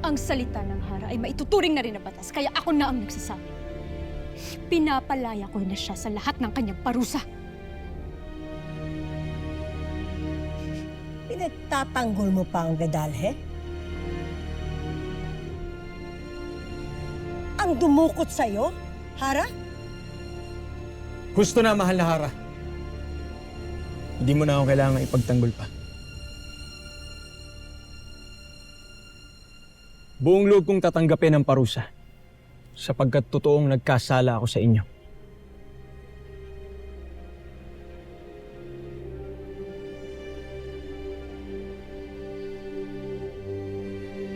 Ang salita ng Hara ay maituturing na rin na batas, kaya ako na ang nagsasabi. Pinapalaya ko na siya sa lahat ng kanyang parusa. Pinagtatanggol mo pa ang Vedalhe? Ang dumukot sa'yo, Hara? Gusto na, mahal na Hara. Hindi mo na ako kailangan ipagtanggol pa. Buong loob kong tatanggapin ang parusa sapagkat totoong nagkasala ako sa inyo.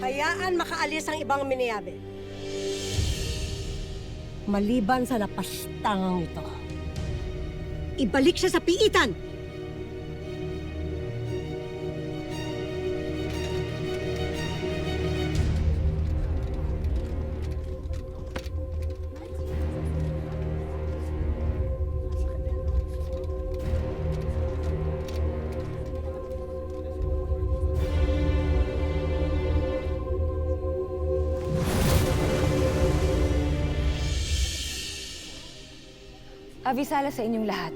Hayaan makaalis ang ibang miniyabe. Maliban sa napastangang ito, ibalik siya sa piitan! Abisala sa inyong lahat.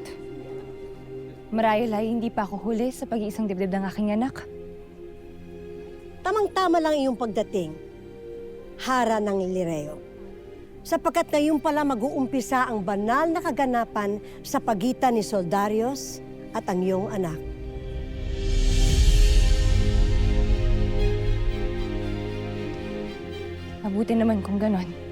Marahil ay hindi pa ako huli sa pag-iisang dibdib ng aking anak. Tamang-tama lang iyong pagdating, Hara ng Lireo. Sapagkat ngayon pala mag-uumpisa ang banal na kaganapan sa pagitan ni Soldarios at ang iyong anak. Mabuti naman kung ganon.